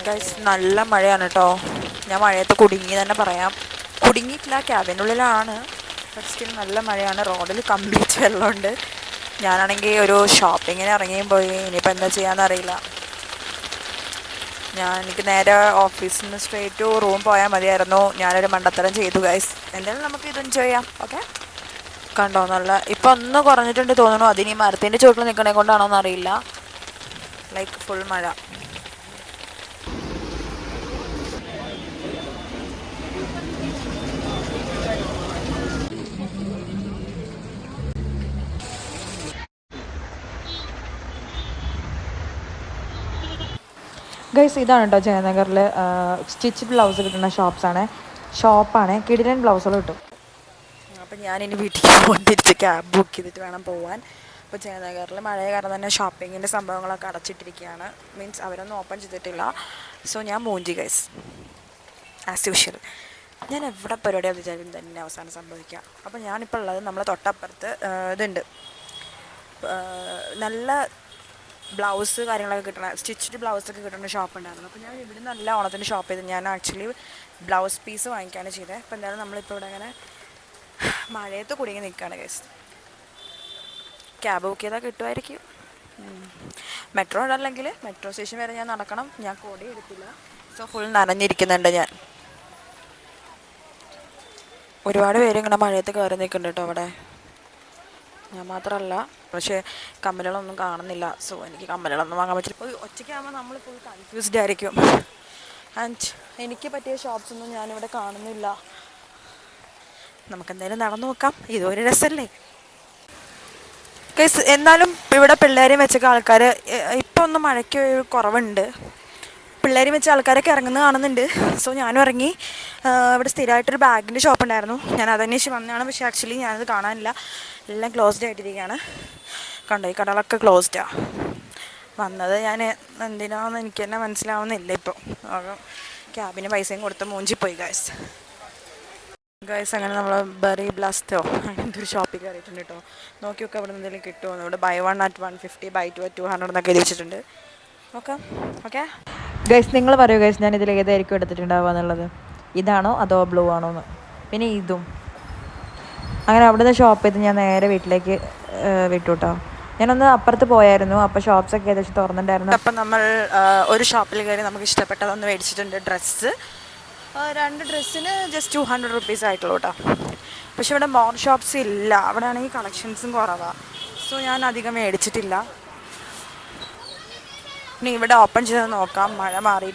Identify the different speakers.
Speaker 1: Guys നല്ല മഴയാണ് കേട്ടോ. ഞാൻ മഴയത്ത് കുടുങ്ങി തന്നെ പറയാം. കുടുങ്ങിയിട്ടില്ല, ക്യാബിനുള്ളിലാണ്. സ്റ്റിൽ നല്ല മഴയാണ്. റോഡിൽ കംപ്ലീറ്റ് വെള്ളമുണ്ട്. ഞാനാണെങ്കിൽ ഒരു ഷോപ്പിങ്ങിന് ഇറങ്ങിയും പോയി. ഇനിയിപ്പോൾ എന്താ ചെയ്യാമെന്നറിയില്ല. എനിക്ക് നേരെ ഓഫീസിൽ നിന്ന് സ്ട്രെയിറ്റ് ടു റൂം പോയാൽ മതിയായിരുന്നു. ഞാനൊരു മണ്ടത്തരം ചെയ്തു ഗൈസ്. എന്തായാലും നമുക്ക് ഇത് എൻജോയ് ചെയ്യാം. ഓക്കെ, കണ്ടോ നല്ല ഇപ്പം ഒന്ന് കുറഞ്ഞിട്ടുണ്ട് തോന്നുന്നു. അതിന് ഈ മരത്തിൻ്റെ ചുവട്ടിൽ നിൽക്കണേ കൊണ്ടാണോ എന്നറിയില്ല. ലൈക്ക് ഫുൾ മഴ. ഗൈസ് ഇതാണ് കേട്ടോ ജയനഗറിൽ സ്റ്റിച്ച് ബ്ലൗസ് കിട്ടുന്ന ഷോപ്പാണ്. കിടിലൻ ബ്ലൗസുകൾ കിട്ടും. അപ്പം ഞാനിനി വീട്ടിലേക്ക് പോകാൻ തിരിച്ച് ക്യാബ് ബുക്ക് ചെയ്തിട്ട് വേണം പോകാൻ. അപ്പോൾ ജയനഗറിൽ മഴയ കാരണം തന്നെ ഷോപ്പിങ്ങിൻ്റെ സംഭവങ്ങളൊക്കെ അടച്ചിട്ടിരിക്കുകയാണ്. മീൻസ് അവരൊന്നും ഓപ്പൺ ചെയ്തിട്ടില്ല. സോ ഞാൻ മൂഞ്ചി ഗൈസ്, ആസ് യൂഷ്വൽ. ഞാൻ എവിടെ പരിപാടിയാണ് വിചാരിക്കും തന്നെ അവസാനം സംഭവിക്കുക. അപ്പോൾ ഞാനിപ്പോൾ ഉള്ളത് നമ്മളെ തൊട്ടപ്പുറത്ത് ഇതുണ്ട്, നല്ല ബ്ലൗസ് കാര്യങ്ങളൊക്കെ കിട്ടണ സ്റ്റിച്ച്ഡ് ബ്ലൗസൊക്കെ കിട്ടുന്ന ഷോപ്പ് ഉണ്ടായിരുന്നു. അപ്പോൾ ഞാൻ ഇവിടെ നല്ല ഓണത്തിന് ഷോപ്പ് ചെയ്ത് ഞാൻ ആക്ച്വലി ബ്ലൗസ് പീസ് വാങ്ങിക്കുകയാണ് ചെയ്തത്. അപ്പോൾ എന്തായാലും നമ്മളിപ്പോൾ ഇവിടെ അങ്ങനെ മഴയത്ത് കുടുങ്ങി നിൽക്കുകയാണ് ഗൈസ്. ക്യാബ് ബുക്ക് ചെയ്താൽ കിട്ടുമായിരിക്കും. മെട്രോ ഉണ്ടല്ലെങ്കിൽ മെട്രോ സ്റ്റേഷൻ വരെ ഞാൻ നടക്കണം. ഞാൻ കോടി എടുത്തില്ല. സോ ഫുൾ നനഞ്ഞിരിക്കുന്നുണ്ട് ഞാൻ. ഒരുപാട് പേര് ഇങ്ങനെ മഴയത്ത് കയറി നിൽക്കുന്നുണ്ട് കേട്ടോ അവിടെ. ഞാൻ മാത്രമല്ല, പക്ഷേ കമ്മലുകളൊന്നും കാണുന്നില്ല. സോ എനിക്ക് കമ്മലുകളൊന്നും വാങ്ങാൻ പറ്റില്ല. ഇപ്പോൾ ഒറ്റയ്ക്കാകുമ്പോൾ നമ്മൾ ഫുൾ കൺഫ്യൂസ്ഡ് ആയിരിക്കും. ആൻഡ് എനിക്ക് പറ്റിയ ഷോപ്സൊന്നും ഞാനിവിടെ കാണുന്നില്ല. നമുക്കെന്തായാലും നടന്നു നോക്കാം. ഇതൊരു രസമല്ലേ കേസ്. എന്നാലും ഇവിടെ പിള്ളേരെയും വെച്ചൊക്കെ ആൾക്കാർ ഇപ്പോൾ ഒന്ന് മഴയ്ക്ക് ഒരു കുറവുണ്ട്. പിള്ളേരെയും വെച്ച് ആൾക്കാരൊക്കെ ഇറങ്ങുന്നത് കാണുന്നുണ്ട്. സോ ഞാനും ഇറങ്ങി. ഇവിടെ സ്ഥിരമായിട്ടൊരു ബാഗിൻ്റെ ഷോപ്പ് ഉണ്ടായിരുന്നു. ഞാൻ അതന്വേഷിച്ച് വന്നതാണ്. പക്ഷേ ആക്ച്വലി ഞാനത് കാണാനില്ല. എല്ലാം ക്ലോസ്ഡ് ആയിട്ടിരിക്കുകയാണ്. കണ്ടോ, ഈ കടകളൊക്കെ ക്ലോസ്ഡാണ്. വന്നത് ഞാൻ എന്തിനാണെന്ന് എനിക്ക് തന്നെ മനസ്സിലാവുന്നില്ല. ഇപ്പോൾ ക്യാബിന് പൈസയും കൊടുത്ത് മൂഞ്ചിപ്പോയി ഗൈസ്. അങ്ങനെ നമ്മൾ ബെറി ബ്ലാസ്റ്റോ അങ്ങനത്തെ ഒരു ഷോപ്പിൽ കയറിയിട്ടുണ്ട് കേട്ടോ. നോക്കി നോക്കാം അവിടെ നിന്ന് എന്തെങ്കിലും കിട്ടുമോ. ഇവിടെ ബൈ 1 at 150, ബൈ 2 at 200 എന്നൊക്കെ എഴുതി വെച്ചിട്ടുണ്ട്. ഓക്കെ ഗൈസ്, നിങ്ങൾ പറയൂ ഗൈസ്, ഞാൻ ഇതിൽ ഏതായിരിക്കും എടുത്തിട്ടുണ്ടാവുക എന്നുള്ളത്. ഇതാണോ അതോ ബ്ലൂ ആണോ എന്ന്. പിന്നെ ഇതും. അങ്ങനെ അവിടുന്ന് ഷോപ്പ് ചെയ്ത് ഞാൻ നേരെ വീട്ടിലേക്ക് വിട്ടു കേട്ടോ. ഞാനൊന്ന് അപ്പുറത്ത് പോയായിരുന്നു. അപ്പോൾ ഷോപ്സൊക്കെ ഏകദേശം തുറന്നിട്ടുണ്ടായിരുന്നു. അപ്പം നമ്മൾ ഒരു ഷോപ്പിൽ കയറി നമുക്ക് ഇഷ്ടപ്പെട്ടതൊന്ന് മേടിച്ചിട്ടുണ്ട്. ഡ്രസ്സ് 2 ഡ്രസ്സിന് ജസ്റ്റ് 200 rupees ആയിട്ടുള്ളൂ കേട്ടോ. പക്ഷെ ഇവിടെ മോർ ഷോപ്സ് ഇല്ല. അവിടെ ആണെങ്കിൽ കളക്ഷൻസും കുറവാണ്. സോ ഞാൻ അധികം മേടിച്ചിട്ടില്ല. ഇനി ഇവിടെ ഓപ്പൺ ചെയ്ത് നോക്കാം. മഴ മാറിയിട്ട്